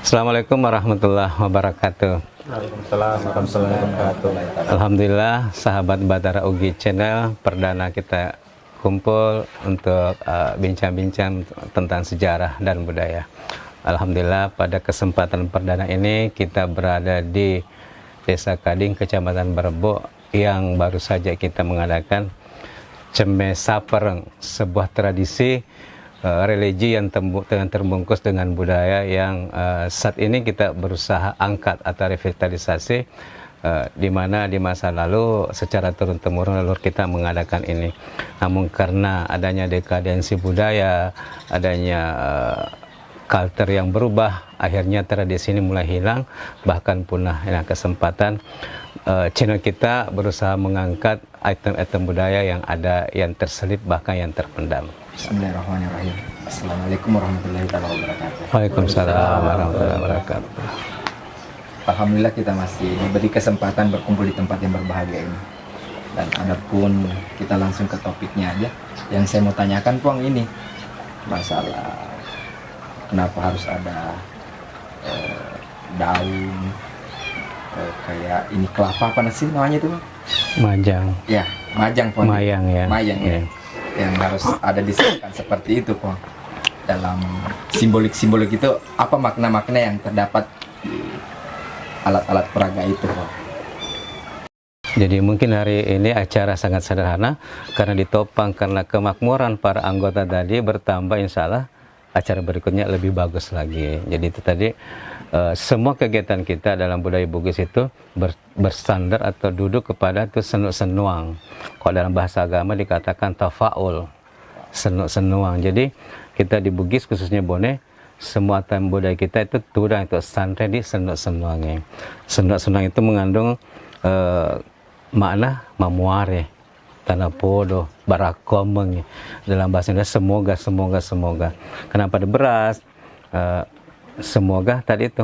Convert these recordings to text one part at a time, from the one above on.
Assalamualaikum warahmatullahi wabarakatuh. Waalaikumsalam warahmatullahi wabarakatuh. Alhamdulillah, sahabat Batara UGI Channel, perdana kita kumpul untuk bincang-bincang tentang sejarah dan budaya. Alhamdulillah, pada kesempatan perdana ini kita berada di Desa Kading, Kecamatan Berbuk, yang baru saja kita mengadakan Ceme Sapereng, sebuah tradisi religi yang terbungkus dengan budaya yang saat ini kita berusaha angkat atau revitalisasi, di mana di masa lalu secara turun-temurun leluhur kita mengadakan ini. Namun karena adanya dekadensi budaya, adanya culture yang berubah, akhirnya tradisi ini mulai hilang, bahkan punah. Nah, kesempatan channel kita berusaha mengangkat item-item budaya yang ada, yang terselip, bahkan yang terpendam. Bismillahirrahmanirrahim. Assalamualaikum warahmatullahi wabarakatuh. Waalaikumsalam warahmatullahi wabarakatuh. Alhamdulillah kita masih diberi kesempatan berkumpul di tempat yang berbahagia ini. Dan adapun kita langsung ke topiknya aja. Yang saya mau tanyakan Puang ini masalah kenapa harus ada daun kayak ini kelapa apa sih namanya itu? Majang. Ya, majang Puang. Mayang ya. Mayang ya. Yang harus ada disebutkan seperti itu Puang. Dalam simbolik-simbolik itu apa makna-makna yang terdapat di alat-alat peraga itu Puang? Jadi mungkin hari ini acara sangat sederhana karena ditopang karena kemakmuran para anggota tadi bertambah, insya Allah acara berikutnya lebih bagus lagi. Jadi itu tadi semua kegiatan kita dalam budaya Bugis itu bersandar atau duduk kepada itu senuk-senuang. Kalau dalam bahasa agama dikatakan tafaul, senuk-senuang. Jadi kita di Bugis khususnya Bone, semua tamu budaya kita itu tudang, itu santai di senuk-senuangnya. Senuk-senuang itu mengandung makna mamuare, tanah podo, barakomeng, dalam bahasa Indonesia semoga. Kenapa ada beras? Semoga tadi itu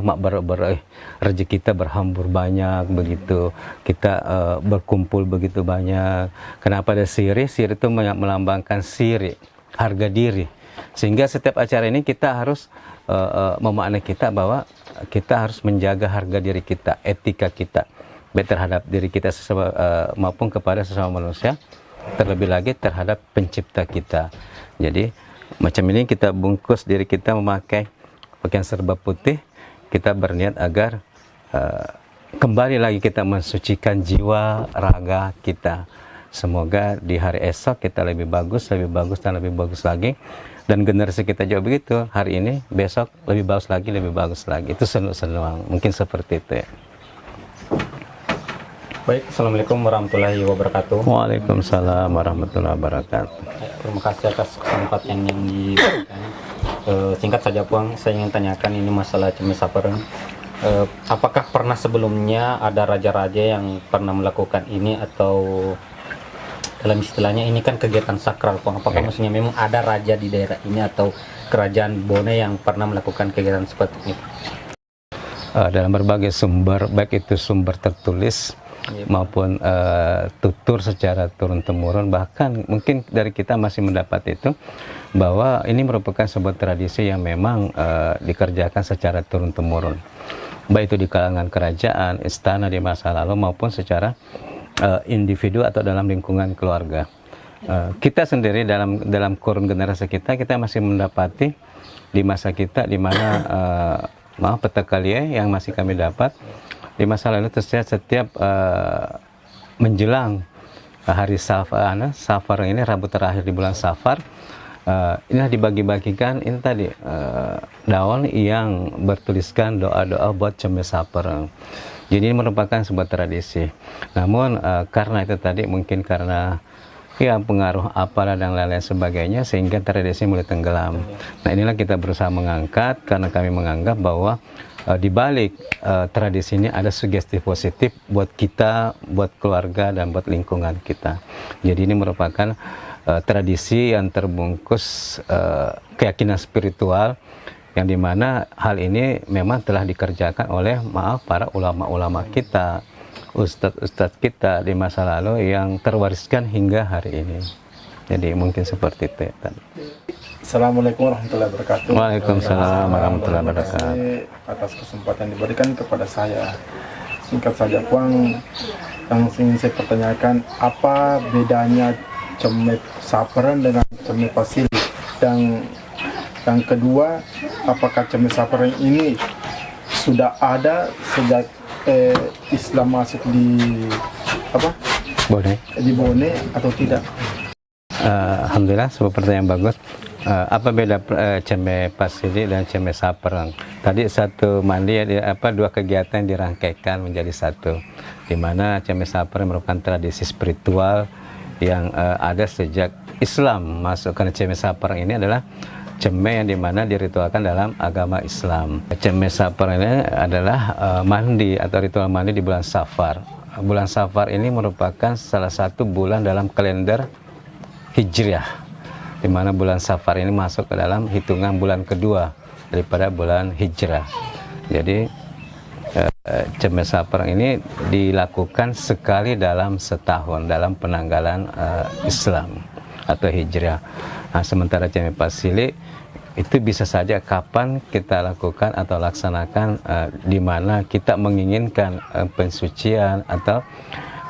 rezeki kita berhambur banyak begitu, kita berkumpul begitu banyak. Kenapa ada siri? Siri itu melambangkan siri, harga diri. Sehingga setiap acara ini kita harus memaknai kita bahwa kita harus menjaga harga diri kita, etika kita, baik terhadap diri kita maupun kepada sesama manusia, terlebih lagi terhadap pencipta kita. Jadi macam ini kita bungkus diri kita memakai pakaian serba putih, kita berniat agar kembali lagi kita mensucikan jiwa raga kita. Semoga di hari esok kita lebih bagus dan lebih bagus lagi. Dan generasi kita juga begitu, hari ini, besok lebih bagus lagi. Itu senuk-senuang, mungkin seperti itu ya. Baik, Assalamualaikum warahmatullahi wabarakatuh. Waalaikumsalam warahmatullahi wabarakatuh. Terima kasih atas kesempatan yang diberikan. Singkat saja Puang, saya ingin tanyakan ini masalah Ceme Sapereng. Apakah pernah sebelumnya ada raja-raja yang pernah melakukan ini, atau dalam istilahnya ini kan kegiatan sakral Puang, apakah maksudnya memang ada raja di daerah ini atau kerajaan Bone yang pernah melakukan kegiatan seperti ini? Dalam berbagai sumber, baik itu sumber tertulis maupun tutur secara turun-temurun, bahkan mungkin dari kita masih mendapat itu, bahwa ini merupakan sebuah tradisi yang memang dikerjakan secara turun-temurun, baik itu di kalangan kerajaan, istana di masa lalu, maupun secara individu atau dalam lingkungan keluarga. Kita sendiri dalam kurun generasi kita masih mendapati di masa kita, di mana peta kalie yang masih kami dapat di masa lalu, setiap menjelang hari Safar ini, Rabu terakhir di bulan Safar, inilah dibagi-bagikan ini tadi daun yang bertuliskan doa-doa buat Ceme Sapereng. Jadi ini merupakan sebuah tradisi. Namun karena itu tadi mungkin karena ya pengaruh apalah dan lain-lain sebagainya, sehingga tradisi mulai tenggelam. Nah, inilah kita berusaha mengangkat karena kami menganggap bahwa di balik tradisi ini ada sugesti positif buat kita, buat keluarga, dan buat lingkungan kita. Jadi ini merupakan tradisi yang terbungkus keyakinan spiritual, yang dimana hal ini memang telah dikerjakan oleh para ulama-ulama kita, ustadz-ustadz kita di masa lalu yang terwariskan hingga hari ini. Jadi mungkin seperti itu ya, tadi. Assalamualaikum warahmatullahi wabarakatuh. Waalaikumsalam warahmatullahi Terima wabarakatuh. kasih atas kesempatan diberikan kepada saya. Singkat saja, Puang, yang ingin saya pertanyakan, apa bedanya cemep saperan dengan cemep pasili? Dan yang kedua, apakah cemep saperan ini sudah ada sejak Islam masuk di Boleh. di Bone atau tidak? Alhamdulillah, sebuah pertanyaan bagus. Apa beda cempe pasili dan cempe saperang? Tadi satu mandi, dua kegiatan yang dirangkaikan menjadi satu, di mana cempe saperang merupakan tradisi spiritual yang ada sejak Islam masuk. Karena cempe saperang ini adalah cempe yang dimana diritualkan dalam agama Islam. Cempe saperang ini adalah mandi atau ritual mandi di bulan Safar. Bulan Safar ini merupakan salah satu bulan dalam kalender Hijriah, di mana bulan Safar ini masuk ke dalam hitungan bulan kedua daripada bulan Hijrah. Jadi cempe Safar ini dilakukan sekali dalam setahun dalam penanggalan Islam atau Hijriah. Nah, sementara cempe pasili itu bisa saja kapan kita lakukan atau laksanakan, di mana kita menginginkan pensucian atau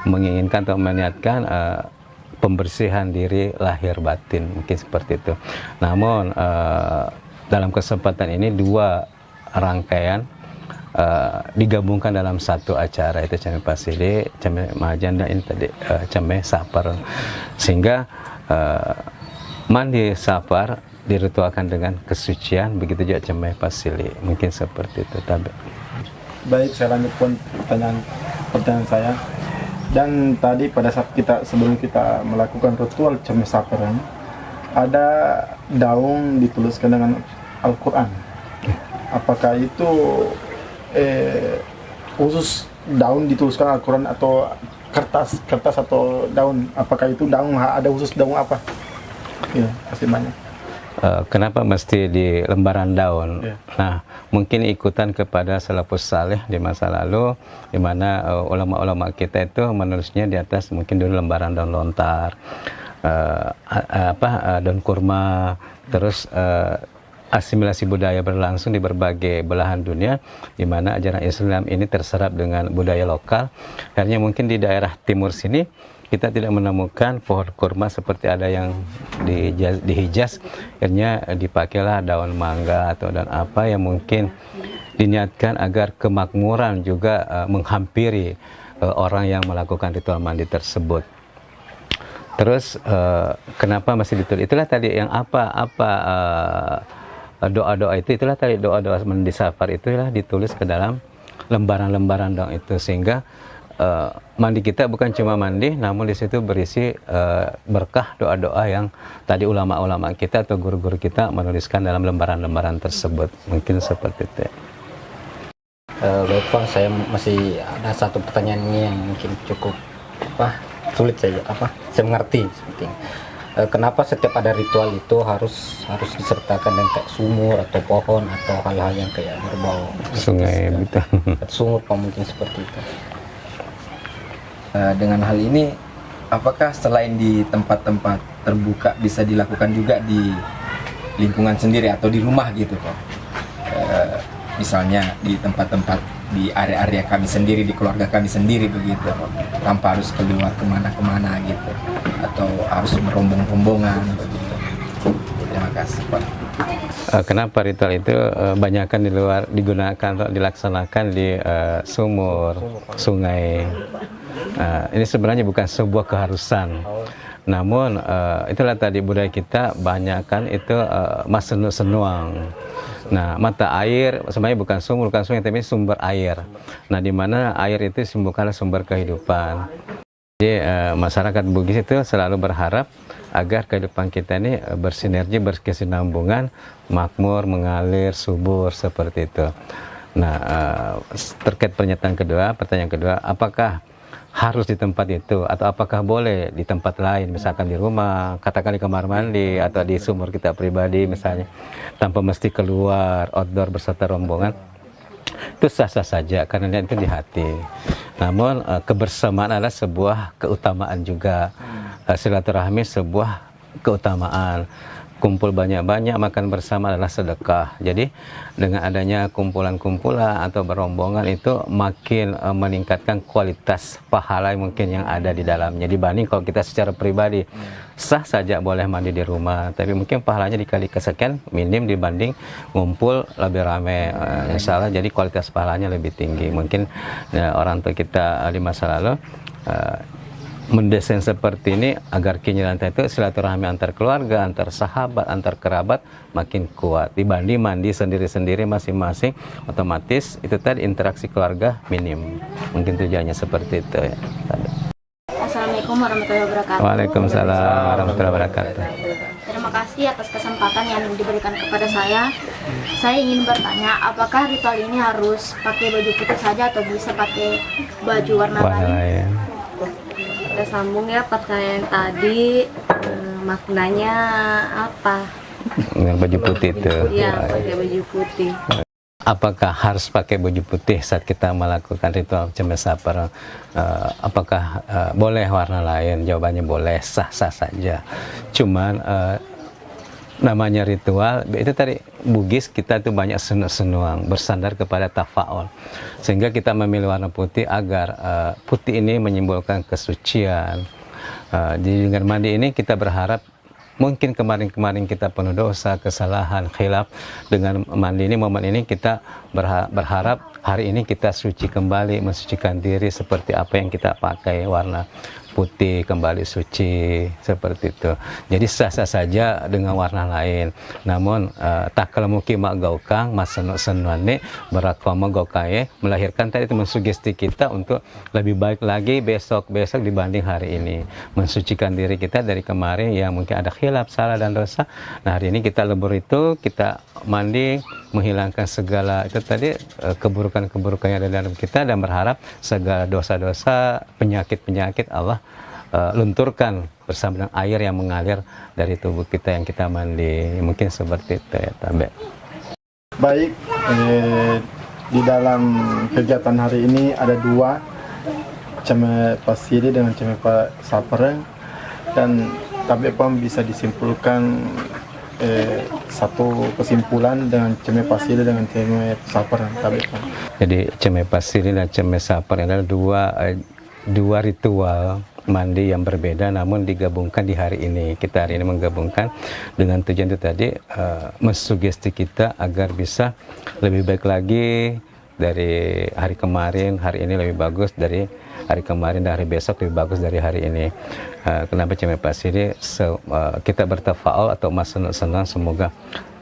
menginginkan atau meniatkan pembersihan diri lahir batin, mungkin seperti itu. Namun dalam kesempatan ini dua rangkaian digabungkan dalam satu acara, itu cempe pasili, cempe majan, dan ini tadi cempe sapar, sehingga mandi sapar diritualkan dengan kesucian, begitu juga cempe pasili, mungkin seperti itu. Baik, saya lanjutkan pertanyaan saya. Dan tadi pada saat sebelum kita melakukan ritual cempe saperan, ada daun dituliskan dengan Al-Quran. Apakah itu khusus daun dituliskan Al-Quran atau kertas atau daun? Apakah itu daun, ada khusus daun apa? Ya, kasih banyak. Kenapa mesti di lembaran daun? Yeah. Nah, mungkin ikutan kepada salafus saleh di masa lalu, di mana ulama-ulama kita itu menulisnya di atas mungkin dulu lembaran daun lontar, daun kurma, terus asimilasi budaya berlangsung di berbagai belahan dunia, di mana ajaran Islam ini terserap dengan budaya lokal. Akhirnya mungkin di daerah timur sini kita tidak menemukan pohon kurma seperti ada yang di Hijaz. Akhirnya dipakailah daun mangga atau daun apa yang mungkin diniatkan agar kemakmuran juga menghampiri orang yang melakukan ritual mandi tersebut. Terus kenapa masih ditulis? Itulah tadi yang doa-doa itu, itulah tadi doa-doa mandi safar itulah ditulis ke dalam lembaran-lembaran daun itu, sehingga mandi kita bukan cuma mandi, namun di situ berisi berkah doa-doa yang tadi ulama-ulama kita atau guru-guru kita menuliskan dalam lembaran-lembaran tersebut. Mungkin seperti itu. Baik Bang, saya masih ada satu pertanyaan ini yang mungkin cukup sulit saya mengerti seperti ini. Kenapa setiap ada ritual itu harus disertakan dengan kayak sumur atau pohon atau hal-hal yang kayak berbau Sungai gitu. Sumur mungkin seperti itu. Dengan hal ini, apakah selain di tempat-tempat terbuka bisa dilakukan juga di lingkungan sendiri atau di rumah gitu Pak? Misalnya di tempat-tempat di area-area kami sendiri, di keluarga kami sendiri begitu Pak, tanpa harus keluar kemana-kemana gitu, atau harus merombong-rombongan begitu. Terima kasih Pak. Kenapa ritual itu banyakkan di luar digunakan atau dilaksanakan di sumur, sungai. Ini sebenarnya bukan sebuah keharusan, namun itulah tadi budaya kita banyakkan itu masenuang. Nah, mata air sebenarnya bukan sumur, bukan sungai, tapi sumber air. Nah, di mana air itu bukanlah sumber kehidupan. Jadi masyarakat Bugis itu selalu berharap agar kehidupan kita ini bersinergi, berkesinambungan, makmur, mengalir, subur, seperti itu. Nah, terkait pertanyaan kedua, apakah harus di tempat itu atau apakah boleh di tempat lain, misalkan di rumah, katakan di kamar mandi atau di sumur kita pribadi misalnya, tanpa mesti keluar outdoor beserta rombongan? Itu sah-sah saja karena itu di hati. Namun kebersamaan adalah sebuah keutamaan juga, silaturahmi sebuah keutamaan. kumpul banyak-banyak, makan bersama adalah sedekah. Jadi dengan adanya kumpulan-kumpulan atau berombongan itu makin meningkatkan kualitas pahala mungkin yang ada di dalamnya dibanding kalau kita secara pribadi. Sah saja boleh mandi di rumah, tapi mungkin pahalanya dikali kesekian minim dibanding ngumpul lebih ramai. Insya Allah jadi kualitas pahalanya lebih tinggi. Mungkin orang tua kita di masa lalu mendesain seperti ini agar kinyilantai itu silaturahmi antar keluarga, antar sahabat, antar kerabat makin kuat dibanding mandi sendiri-sendiri masing-masing, otomatis itu tadi interaksi keluarga minim. Mungkin tujuannya seperti itu ya. Assalamualaikum warahmatullahi wabarakatuh. Waalaikumsalam warahmatullahi wabarakatuh. Terima kasih atas kesempatan yang diberikan kepada saya. Saya ingin bertanya, apakah ritual ini harus pakai baju putih saja atau bisa pakai baju warna lain? Kita sambung ya pertanyaan tadi, maknanya apa? Dengan baju putih itu. Ya, pakai baju putih. Apakah harus pakai baju putih saat kita melakukan ritual cembe saper? Apakah boleh warna lain? Jawabannya boleh, sah-sah saja. Cuman namanya ritual itu tadi Bugis kita tuh banyak senuang bersandar kepada tafaul, sehingga kita memilih warna putih agar putih ini menyimbolkan kesucian. Di dengan mandi ini kita berharap mungkin kemarin-kemarin kita penuh dosa, kesalahan, khilaf. Dengan mandi ini, momen ini kita berharap hari ini kita suci kembali, mensucikan diri seperti apa yang kita pakai, warna putih kembali suci seperti itu. Jadi sah-sah saja dengan warna lain. Namun tak kalamuki mak gaukang masenu-senuane berakoma gaukaye melahirkan tadi itu mensugesti kita untuk lebih baik lagi besok dibanding hari ini. Mensucikan diri kita dari kemarin yang mungkin ada khilaf, salah dan dosa. Nah, hari ini kita lebur itu, kita mandi, menghilangkan segala itu tadi keburukan-keburukan yang ada dalam kita dan berharap segala dosa-dosa, penyakit-penyakit Allah lunturkan bersama dengan air yang mengalir dari tubuh kita yang kita mandi. Mungkin seperti itu ya, Tabe. Baik, di dalam kegiatan hari ini ada dua, ceme pasiri dengan ceme sapereng, dan Tabe Pam bisa disimpulkan satu kesimpulan dengan ceme pasiri dengan ceme sapereng, Tabe Pam. Jadi ceme pasiri dan ceme sapereng adalah dua ritual mandi yang berbeda namun digabungkan di hari ini. Kita hari ini menggabungkan dengan tujuan itu tadi mensugesti kita agar bisa lebih baik lagi dari hari kemarin, hari ini lebih bagus dari hari kemarin, dan hari besok lebih bagus dari hari ini. Kenapa ceme pasiri? Kita bertafaul atau senang semoga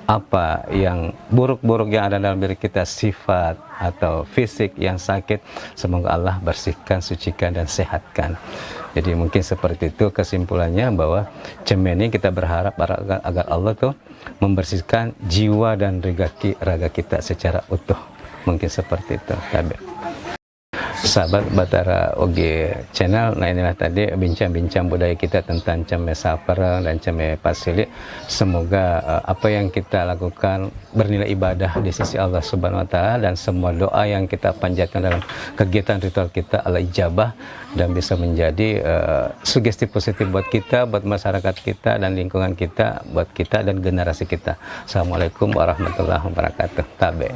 apa yang buruk-buruk yang ada dalam diri kita, sifat atau fisik yang sakit, semoga Allah bersihkan, sucikan dan sehatkan. Jadi mungkin seperti itu kesimpulannya, bahwa ceme ini kita berharap agar Allah tuh membersihkan jiwa dan raga kita secara utuh. Mungkin seperti itu. Sahabat Batara OG Channel, nah inilah tadi bincang-bincang budaya kita tentang ceme sapereng dan ceme pasili. Semoga apa yang kita lakukan bernilai ibadah di sisi Allah Subhanahu wa Ta'ala, dan semua doa yang kita panjatkan dalam kegiatan ritual kita Allah ijabah dan bisa menjadi sugesti positif buat kita, buat masyarakat kita dan lingkungan kita, buat kita dan generasi kita. Assalamualaikum warahmatullahi wabarakatuh. Tabe.